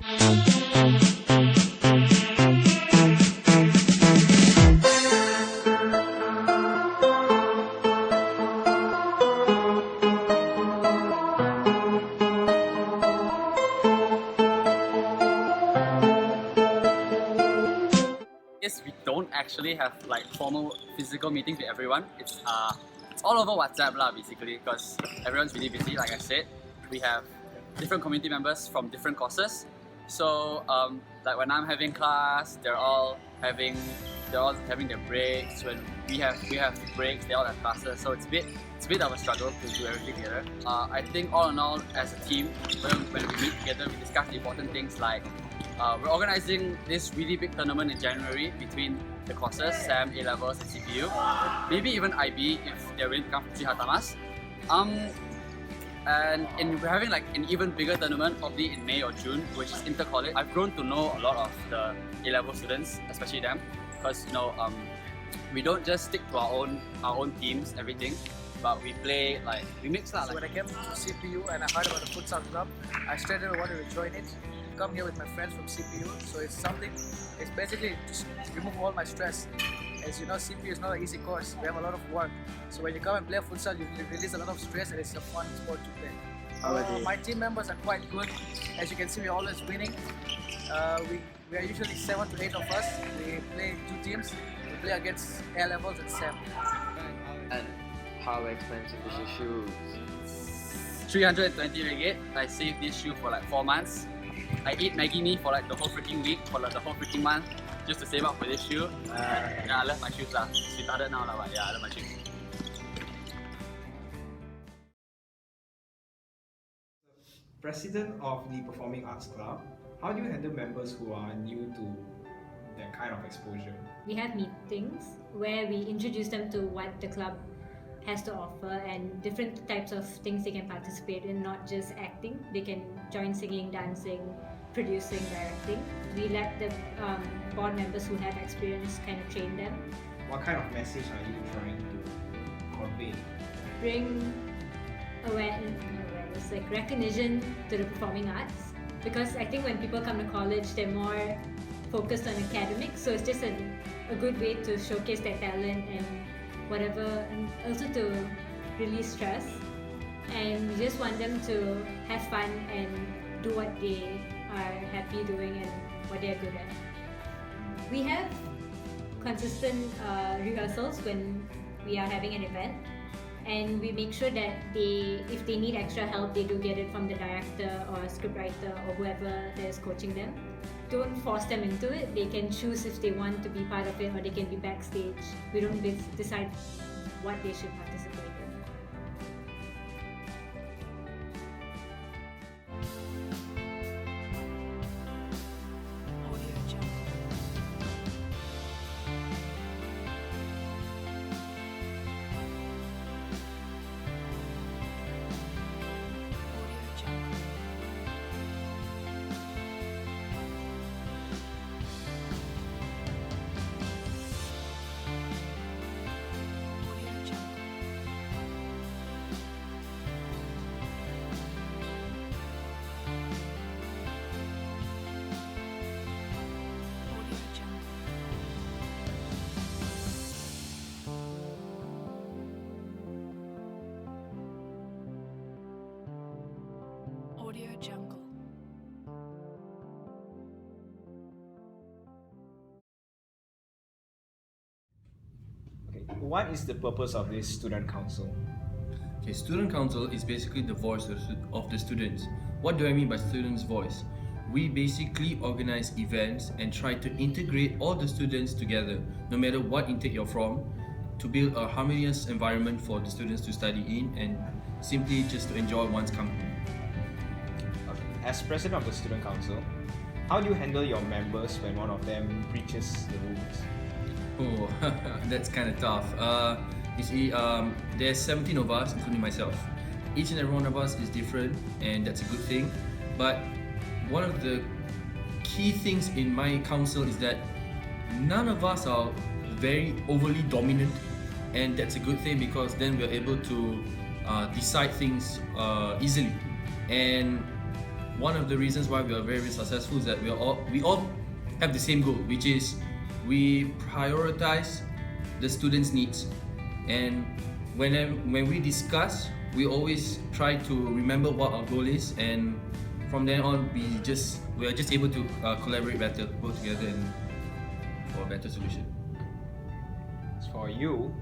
Yes, we don't actually have like formal physical meetings with everyone. It's all over WhatsApp lah, basically, because everyone's really busy. Like I said, we have different community members from different courses. So like when I'm having class, they're all having their breaks. When we have breaks, they all have classes. So it's a bit of a struggle to do everything together. I think all in all, as a team, when we meet together, we discuss the important things like we're organizing this really big tournament in January between the courses, SAM, A-Levels and CPU. Maybe even IB if they're willing to come to Trihatamas. And we're having like an even bigger tournament probably in May or June, which is inter-college. I've grown to know a lot of the A-level students, especially them, because we don't just stick to our own teams, everything, but we play we mix lah. So when I came to CPU and I heard about the futsal club, I straight away wanted to join it. Come here with my friends from CPU, so it's basically just remove all my stress. As you know, CPU is not an easy course. We have a lot of work. So when you come and play futsal, you release a lot of stress and it's a fun sport to play. My team members are quite good. As you can see, we're always winning. We are usually 7 to 8 of us. We play 2 teams. We play against A-Levels and SAM. And how expensive is your shoes? 320 ringgit. I saved this shoe for like 4 months. I eat Maggie Mee for like the whole freaking week, for like the whole freaking month, just to save up for this shoe. Yeah, I love my shoes lah. It's retarded now lah, but yeah, I love my shoes. President of the Performing Arts Club, how do you handle members who are new to that kind of exposure? We have meetings where we introduce them to what the club has to offer and different types of things they can participate in, not just acting. They can join singing, dancing, producing, directing. We let the board members who have experience kind of train them. What kind of message are you trying to convey? Bring awareness, like recognition to the performing arts, because I think when people come to college, they're more focused on academics, so it's just a good way to showcase their talent and whatever, and also to release stress. And we just want them to have fun and do what they are happy doing and what they're good at. We have consistent rehearsals when we are having an event, and we make sure that if they need extra help, they do get it from the director or scriptwriter or whoever that is coaching them. Don't force them into it. They can choose if they want to be part of it or they can be backstage. We don't decide what they should participate in. Audio Jungle. Okay, what is the purpose of this student council? Okay, student council is basically the voice of the students. What do I mean by students' voice? We basically organize events and try to integrate all the students together, no matter what intake you're from, to build a harmonious environment for the students to study in and simply just to enjoy one's company. As president of the student council, how do you handle your members when one of them breaches the rules? Oh, that's kind of tough. You see, there's 17 of us, including myself. Each and every one of us is different, and that's a good thing. But one of the key things in my council is that none of us are very overly dominant, and that's a good thing because then we're able to decide things easily. And one of the reasons why we are very, very successful is that we all have the same goal, which is we prioritize the students' needs. And when we discuss, we always try to remember what our goal is, and from then on we are just able to collaborate better, work together, and for a better solution. For you,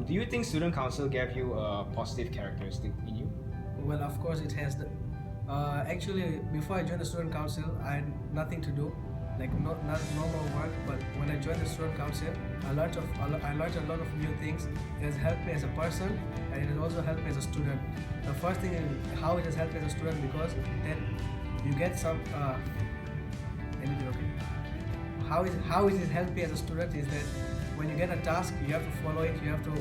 do you think student council gave you a positive characteristic in you? Well, of course it has. Actually, before I joined the student council, I had nothing to do, like not normal work. But when I joined the student council, I learned a lot of new things. It has helped me as a person, and it has also helped me as a student. The first thing is how it has helped me as a student, because then you get some. Anything okay? How it has helped me as a student is that when you get a task, you have to follow it, you have to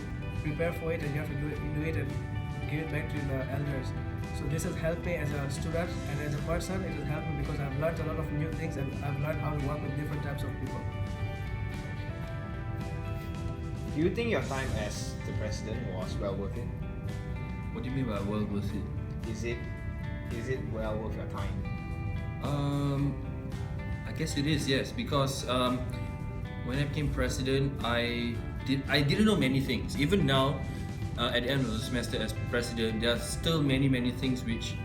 prepare for it, and you have to do it and give it back to the elders. So this has helped me as a student, and as a person it has helped me because I've learned a lot of new things, and I've learned how to work with different types of people. Do you think your time as the president was well worth it? What do you mean by well worth it? Is it well worth your time? I guess it is, yes, because when I became president, I didn't know many things. Even now, at the end of the semester as president, there are still many things which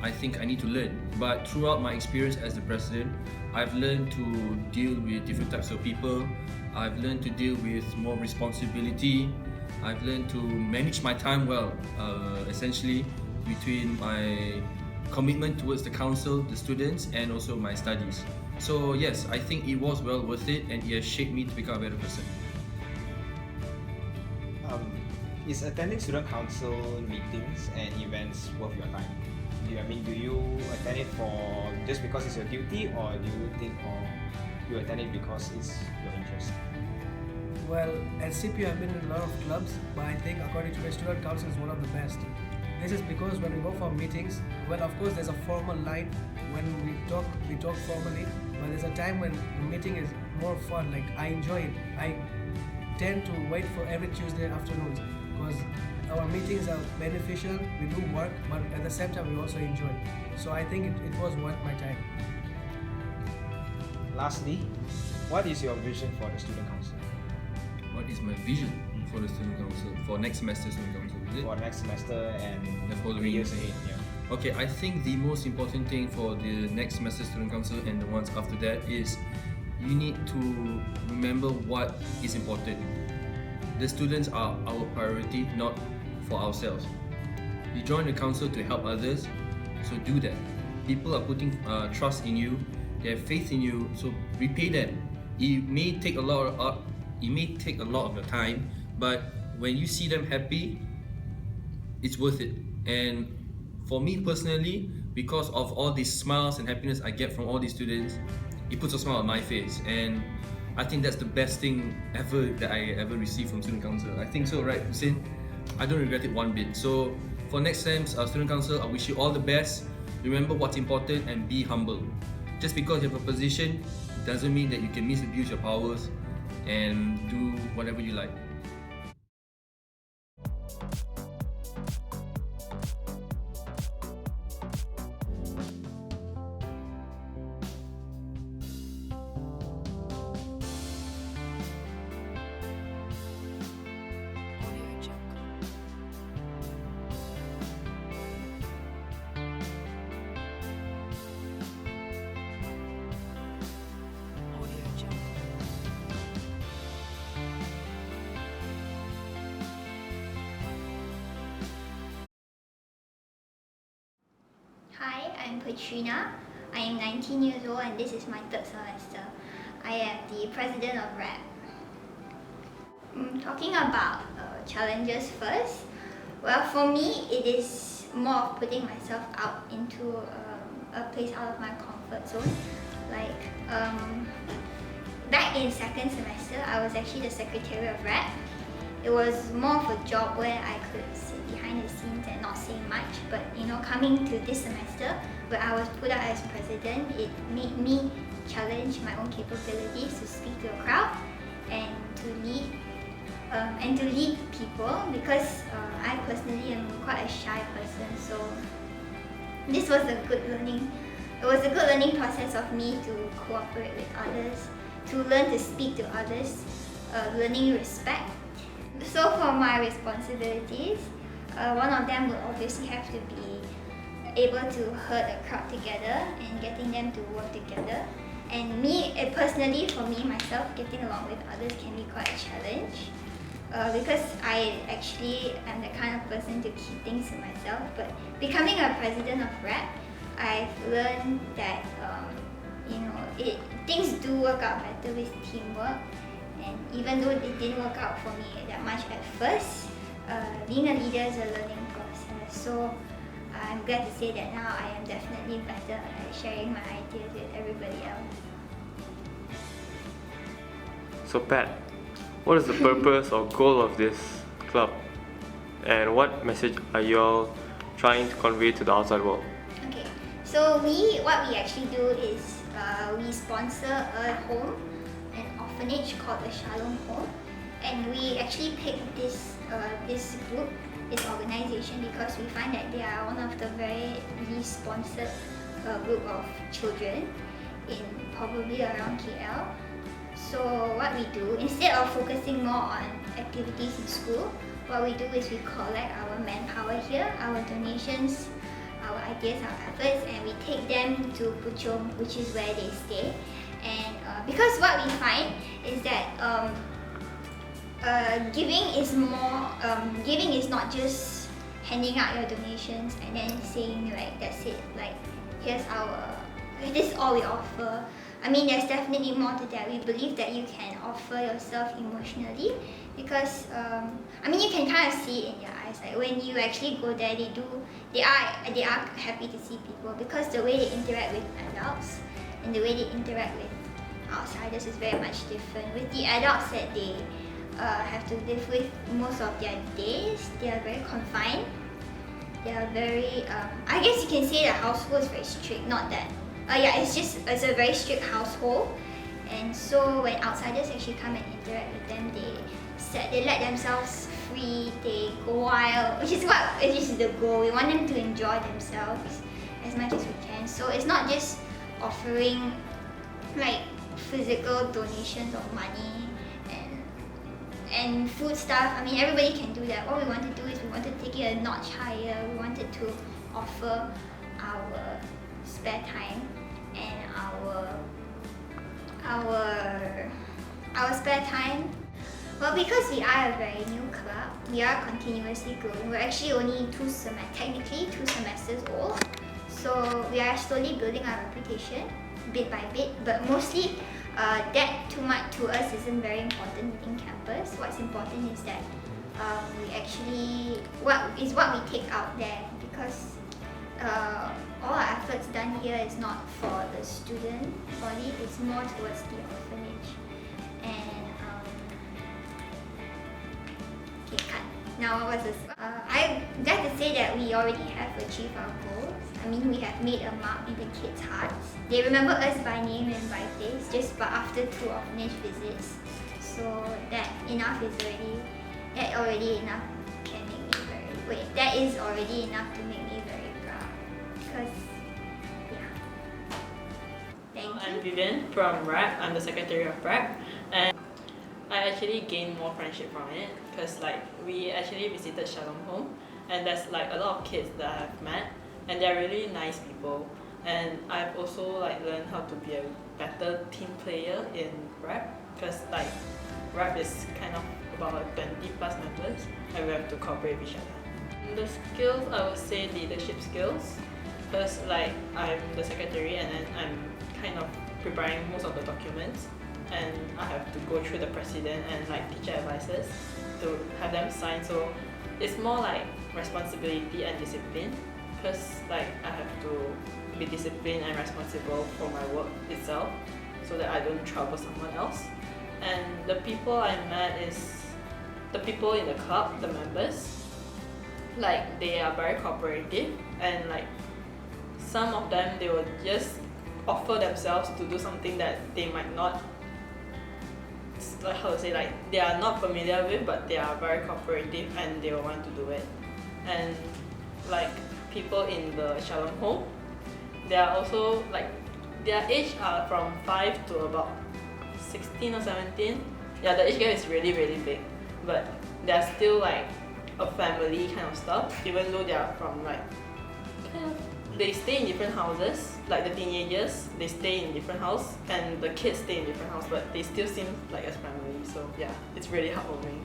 I think I need to learn. But throughout my experience as the president, I've learned to deal with different types of people. I've learned to deal with more responsibility. I've learned to manage my time well, essentially between my commitment towards the council, the students, and also my studies. So yes, I think it was well worth it, and it has shaped me to become a better person. Is attending student council meetings and events worth your time? Do you attend it for just because it's your duty, or do you think you attend it because it's your interest? Well, at CPU I've been in a lot of clubs, but I think according to me, student council is one of the best. This is because when we go for meetings, well, of course there's a formal line when we talk formally, but there's a time when the meeting is more fun. Like, I enjoy it. I tend to wait for every Tuesday afternoons because our meetings are beneficial. We do work, but at the same time we also enjoy. So I think it was worth my time. Lastly, what is your vision for the student council? What is my vision for the student council, for next semester student council, is it? For next semester and The following 3 years ahead, yeah. Okay, I think the most important thing for the next semester student council and the ones after that is you need to remember what is important. The students are our priority, not for ourselves. You join the council to help others, so do that. People are putting trust in you, they have faith in you, so repay them. It may take a lot of your time, but when you see them happy, it's worth it. And for me personally, because of all these smiles and happiness I get from all these students, it puts a smile on my face, and I think that's the best thing ever that I ever received from student council. I think so, right, Hussein? I don't regret it one bit. So for next sem's student council, I wish you all the best. Remember what's important and be humble. Just because you have a position doesn't mean that you can misabuse your powers and do whatever you like. Audio Jungle. Audio Jungle. Hi, I'm Katrina. I am 19 years old and this is my third semester. I am the president of RAP. Talking about challenges first, well, for me it is more of putting myself out into a place out of my comfort zone. Like, back in second semester, I was actually the secretary of RAP. It was more of a job where I could sit behind the scenes and not say much, but coming to this semester where I was put out as president, it made me challenge my own capabilities to speak to a crowd and to lead people, because I personally am quite a shy person, so this was a good learning. It was a good learning process of me to cooperate with others, to learn to speak to others, learning respect. So for my responsibilities, one of them would obviously have to be able to herd a crowd together and getting them to work together. And me, personally, for me, myself, getting along with others can be quite a challenge. Because I actually am the kind of person to keep things to myself. But becoming a president of RAP, I've learned that things do work out better with teamwork. And even though it didn't work out for me that much at first, being a leader is a learning process. So I'm glad to say that now I am definitely better at sharing my ideas with everybody else. So Pat, what is the purpose or goal of this club? And what message are you all trying to convey to the outside world? Okay, so what we actually do is we sponsor a home, an orphanage called the Shalom Home, and we actually picked this group, this organization, because we find that they are one of the very least sponsored group of children in probably around KL. So what we do, instead of focusing more on activities in school, what we do is we collect our manpower here, our donations, our ideas, our efforts, and we take them to Puchong, which is where they stay. And because what we find is that giving is not just handing out your donations and then saying like that's it, like this is all we offer. I mean, there's definitely more to that. We believe that you can offer yourself emotionally because you can kind of see it in their eyes. Like when you actually go there, they are happy to see people because the way they interact with adults and the way they interact with outsiders is very much different. With the adults that they have to live with most of their days, they are very confined. They are very, I guess you can say the household is very strict, not that. It's a very strict household, and so when outsiders actually come and interact with them, they let themselves free, they go wild, which is the goal. We want them to enjoy themselves as much as we can. So it's not just offering like physical donations of money and food stuff. I mean, everybody can do that. What we want to do is we want to take it a notch higher. We wanted to offer our spare time and our spare time. Well, because we are a very new club, we are continuously growing. We're actually only technically two semesters old. So we are slowly building our reputation bit by bit, but mostly that too much to us isn't very important within campus. What's important is that what we take out there, because all our efforts done here is not for the student body, it's more towards the orphanage. And okay, cut. Now what was this? I'm glad to say that we already have achieved our goals. I mean, we have made a mark in the kids' hearts. They remember us by name and by face just after 2 orphanage visits. So that is already enough to make me very proud. Because, yeah. Thank you. I'm Vivian from RAP. I'm the secretary of RAP, and I actually gained more friendship from it because we actually visited Shalom Home, and there's a lot of kids that I've met, and they're really nice people. And I've also learned how to be a better team player in RAP because RAP is kind of about 20 plus members, and we have to cooperate with each other. The skills, I would say leadership skills, because I'm the secretary and then I'm kind of preparing most of the documents, and I have to go through the president and teacher advisors to have them sign. So it's more responsibility and discipline, because I have to be disciplined and responsible for my work itself so that I don't trouble someone else. And the people I met is the people in the club, the members. They are very cooperative, and some of them, they will just offer themselves to do something that they might not, they are not familiar with, but they are very cooperative and they will want to do it. And people in the Shalom home. They are also like, their age are from 5 to about 16 or 17. Yeah, the age gap is really big, but they're still like a family kind of stuff, even though they are from like they stay in different houses. Like the teenagers, they stay in different house, and the kids stay in different house, but they still seem like a family. So yeah, it's really heartwarming.